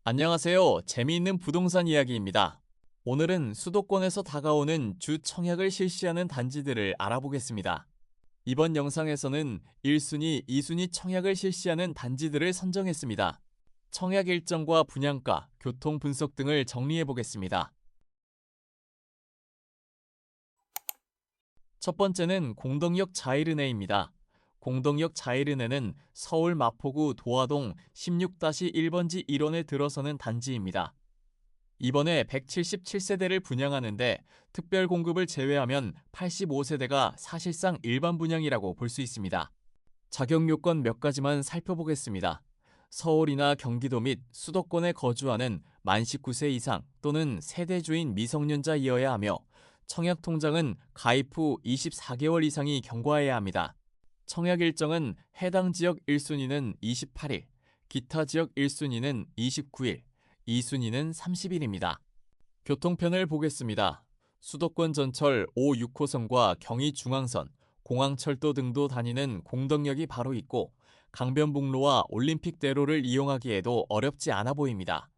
안녕하세요. 재미있는 부동산 이야기입니다. 오늘은 수도권에서 다가오는 주 청약을 실시하는 단지들을 알아보겠습니다. 이번 영상에서는 1순위, 2순위 청약을 실시하는 단지들을 선정했습니다. 청약 일정과 분양가, 교통 분석 등을 정리해 보겠습니다. 첫 번째는 공덕역 자이르네입니다. 공덕역 자이르네는 서울 마포구 도화동 16-1번지 1원에 들어서는 단지입니다. 이번에 177세대를 분양하는데 특별 공급을 제외하면 85세대가 사실상 일반 분양이라고 볼 수 있습니다. 자격 요건 몇 가지만 살펴보겠습니다. 서울이나 경기도 및 수도권에 거주하는 만 19세 이상 또는 세대주인 미성년자이어야 하며 청약 통장은 가입 후 24개월 이상이 경과해야 합니다. 청약 일정은 해당 지역 1순위는 28일, 기타 지역 1순위는 29일, 2순위는 30일입니다. 교통편을 보겠습니다. 수도권 전철 5, 6호선과 경의중앙선, 공항철도 등도 다니는 공덕역이 바로 있고 강변북로와 올림픽대로를 이용하기에도 어렵지 않아 보입니다.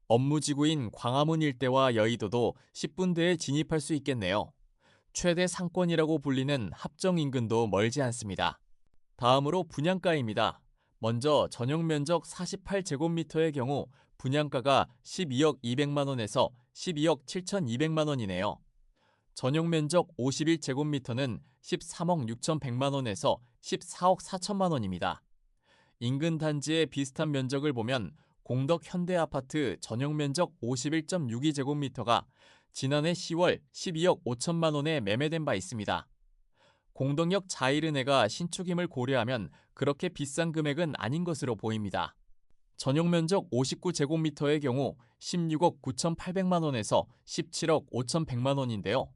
업무지구인 광화문 일대와 여의도도 10분대에 진입할 수 있겠네요. 최대 상권이라고 불리는 합정인근도 멀지 않습니다. 다음으로 분양가입니다. 먼저 전용면적 48제곱미터의 경우 분양가가 12억 200만원에서 12억 7,200만원이네요. 전용면적 51제곱미터는 13억 6,100만원에서 14억 4천만원입니다. 인근 단지의 비슷한 면적을 보면 공덕 현대아파트 전용면적 51.62제곱미터가 지난해 10월 12억 5천만 원에 매매된 바 있습니다. 공덕역 자이르네가 신축임을 고려하면 그렇게 비싼 금액은 아닌 것으로 보입니다. 전용면적 59제곱미터의 경우 16억 9,800만 원에서 17억 5,100만 원인데요.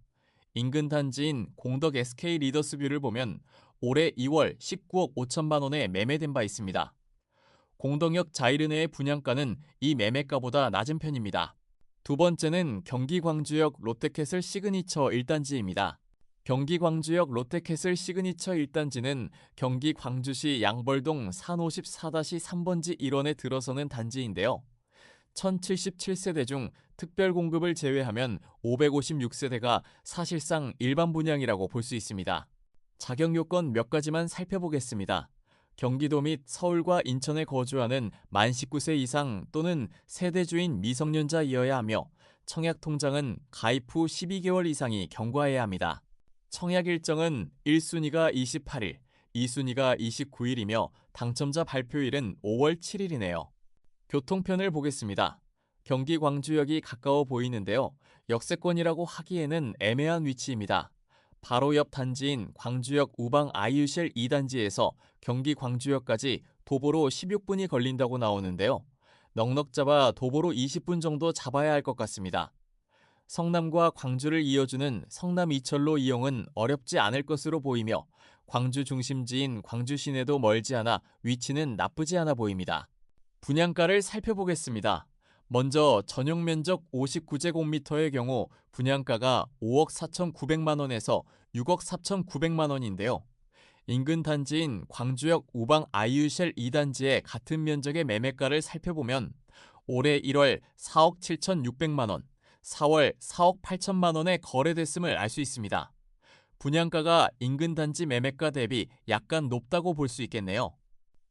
인근 단지인 공덕 SK 리더스뷰를 보면 올해 2월 19억 5천만 원에 매매된 바 있습니다. 공덕역 자이르네의 분양가는 이 매매가보다 낮은 편입니다. 두 번째는 경기 광주역 롯데캐슬 시그니처 1단지입니다. 경기 광주역 롯데캐슬 시그니처 1단지는 경기 광주시 양벌동 산 54-3번지 1원에 들어서는 단지인데요. 1077세대 중 특별 공급을 제외하면 556세대가 사실상 일반 분양이라고 볼 수 있습니다. 자격 요건 몇 가지만 살펴보겠습니다. 경기도 및 서울과 인천에 거주하는 만 19세 이상 또는 세대주인 미성년자이어야 하며 청약 통장은 가입 후 12개월 이상이 경과해야 합니다. 청약 일정은 1순위가 28일, 2순위가 29일이며 당첨자 발표일은 5월 7일이네요. 교통편을 보겠습니다. 경기 광주역이 가까워 보이는데요. 역세권이라고 하기에는 애매한 위치입니다. 바로 옆 단지인 광주역 우방 IUCL 2단지에서 경기 광주역까지 도보로 16분이 걸린다고 나오는데요. 넉넉 잡아 도보로 20분 정도 잡아야 할 것 같습니다. 성남과 광주를 이어주는 성남 이철로 이용은 어렵지 않을 것으로 보이며 광주 중심지인 광주 시내도 멀지 않아 위치는 나쁘지 않아 보입니다. 분양가를 살펴보겠습니다. 먼저 전용 면적 59제곱미터의 경우 분양가가 5억 4,900만 원에서 6억 4,900만 원인데요. 인근 단지인 광주역 우방 IUCL 2단지의 같은 면적의 매매가를 살펴보면 올해 1월 4억 7,600만 원, 4월 4억 8천만 원에 거래됐음을 알 수 있습니다. 분양가가 인근 단지 매매가 대비 약간 높다고 볼 수 있겠네요.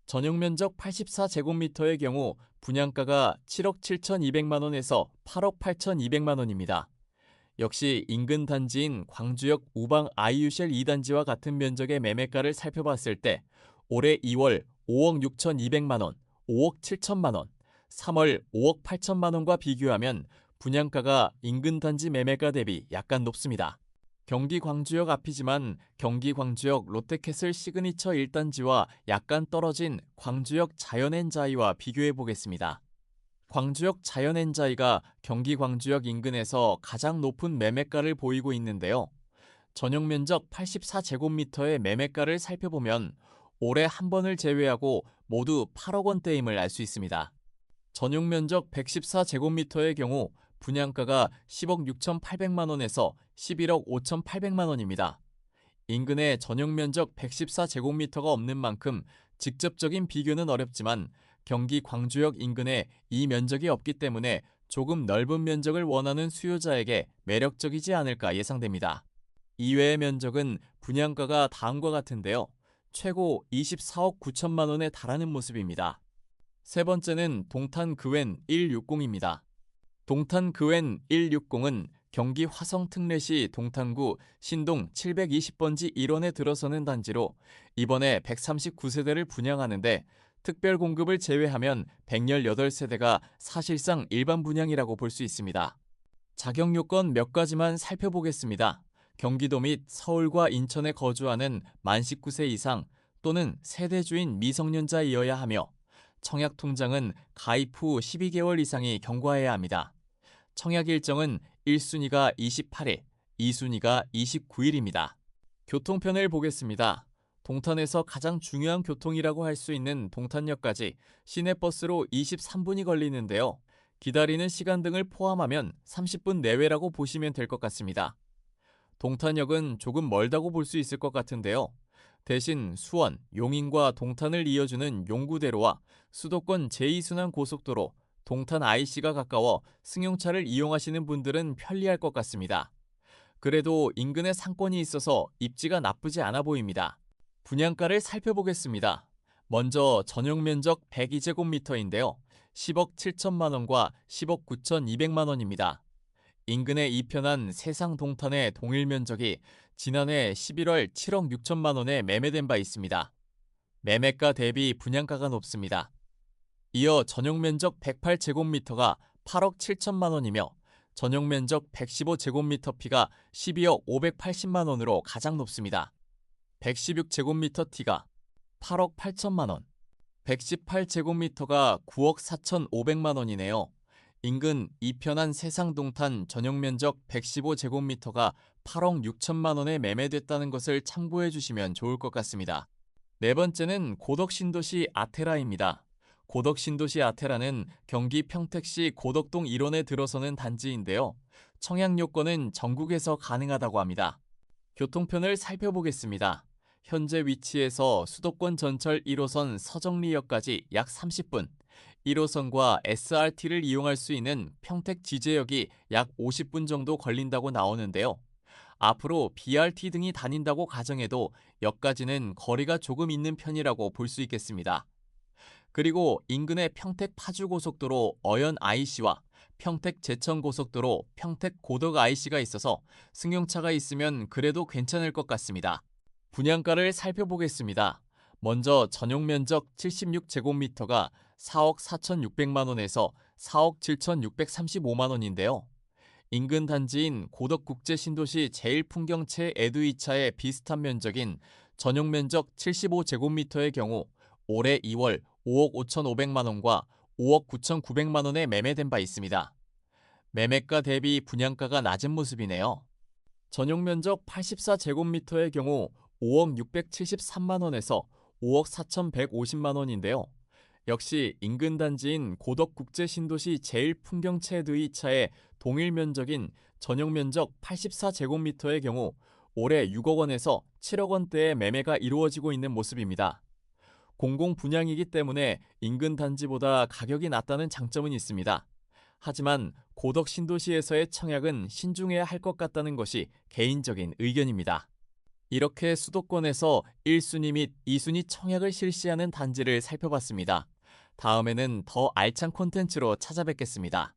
전용 면적 84제곱미터의 경우 분양가가 7억 7,200만 원에서 8억 8,200만 원입니다. 역시 인근 단지인 광주역 우방 IUCL 2단지와 같은 면적의 매매가를 살펴봤을 때 올해 2월 5억 6,200만 원, 5억 7천만 원, 3월 5억 8천만 원과 비교하면 분양가가 인근 단지 매매가 대비 약간 높습니다. 경기 광주역 앞이지만 경기 광주역 롯데캐슬 시그니처 1단지와 약간 떨어진 광주역 자연엔자이와 비교해 보겠습니다. 광주역 자연엔자이가 경기 광주역 인근에서 가장 높은 매매가를 보이고 있는데요. 전용 면적 84제곱미터의 매매가를 살펴보면 올해 한 번을 제외하고 모두 8억 원대임을 알 수 있습니다. 전용 면적 114제곱미터의 경우 분양가가 10억 6,800만 원에서 11억 5,800만 원입니다. 인근에 전용 면적 114제곱미터가 없는 만큼 직접적인 비교는 어렵지만 경기 광주역 인근에 이 면적이 없기 때문에 조금 넓은 면적을 원하는 수요자에게 매력적이지 않을까 예상됩니다. 이외의 면적은 분양가가 다음과 같은데요. 최고 24억 9천만 원에 달하는 모습입니다. 세 번째는 동탄 그웬 160입니다. 동탄 그웬 160은 경기 화성 특례시 동탄구 신동 720번지 1원에 들어서는 단지로 이번에 139세대를 분양하는데 특별 공급을 제외하면 118세대가 사실상 일반 분양이라고 볼 수 있습니다. 자격 요건 몇 가지만 살펴보겠습니다. 경기도 및 서울과 인천에 거주하는 만 19세 이상 또는 세대주인 미성년자이어야 하며 청약 통장은 가입 후 12개월 이상이 경과해야 합니다. 청약 일정은 1순위가 28일, 2순위가 29일입니다. 교통편을 보겠습니다. 동탄에서 가장 중요한 교통이라고 할 수 있는 동탄역까지 시내버스로 23분이 걸리는데요. 기다리는 시간 등을 포함하면 30분 내외라고 보시면 될 것 같습니다. 동탄역은 조금 멀다고 볼 수 있을 것 같은데요. 대신 수원, 용인과 동탄을 이어주는 용구대로와 수도권 제2순환 고속도로, 동탄 IC가 가까워 승용차를 이용하시는 분들은 편리할 것 같습니다. 그래도 인근에 상권이 있어서 입지가 나쁘지 않아 보입니다. 분양가를 살펴보겠습니다. 먼저 전용 면적 102제곱미터인데요. 10억 7천만 원과 10억 9천2백만 원입니다. 인근에 이편한 세상 동탄의 동일 면적이 지난해 11월 7억 6천만 원에 매매된 바 있습니다. 매매가 대비 분양가가 높습니다. 이어 전용 면적 108제곱미터가 8억 7천만 원이며 전용 면적 115제곱미터 피가 12억 580만 원으로 가장 높습니다. 116제곱미터 T가 8억 8천만 원, 118제곱미터가 9억 4천5백만 원이네요. 인근 이편한 세상동탄 전용면적 115제곱미터가 8억 6천만 원에 매매됐다는 것을 참고해 주시면 좋을 것 같습니다. 네 번째는 고덕신도시 아테라입니다. 고덕신도시 아테라는 경기 평택시 고덕동 1원에 들어서는 단지인데요. 청약 요건은 전국에서 가능하다고 합니다. 교통편을 살펴보겠습니다. 현재 위치에서 수도권 전철 1호선 서정리역까지 약 30분, 1호선과 SRT를 이용할 수 있는 평택 지제역이 약 50분 정도 걸린다고 나오는데요. 앞으로 BRT 등이 다닌다고 가정해도 역까지는 거리가 조금 있는 편이라고 볼 수 있겠습니다. 그리고 인근의 평택 파주고속도로 어연 IC와 평택 제천고속도로 평택 고덕 IC가 있어서 승용차가 있으면 그래도 괜찮을 것 같습니다. 분양가를 살펴보겠습니다. 먼저 전용 면적 76제곱미터가 4억 4천6백만 원에서 4억 7천635만 원인데요. 인근 단지인 고덕국제신도시 제1풍경채 에듀이차의 비슷한 면적인 전용 면적 75제곱미터의 경우 올해 2월 5억 5천5백만 원과 5억 9천9백만 원에 매매된 바 있습니다. 매매가 대비 분양가가 낮은 모습이네요. 전용 면적 84제곱미터의 경우 5억 673만 원에서 5억 4천150만 원인데요. 역시 인근 단지인 고덕국제신도시 제1풍경채 드이차의 동일 면적인 전용 면적 84제곱미터의 경우 올해 6억 원에서 7억 원대의 매매가 이루어지고 있는 모습입니다. 공공 분양이기 때문에 인근 단지보다 가격이 낮다는 장점은 있습니다. 하지만 고덕 신도시에서의 청약은 신중해야 할 것 같다는 것이 개인적인 의견입니다. 이렇게 수도권에서 1순위 및 2순위 청약을 실시하는 단지를 살펴봤습니다. 다음에는 더 알찬 콘텐츠로 찾아뵙겠습니다.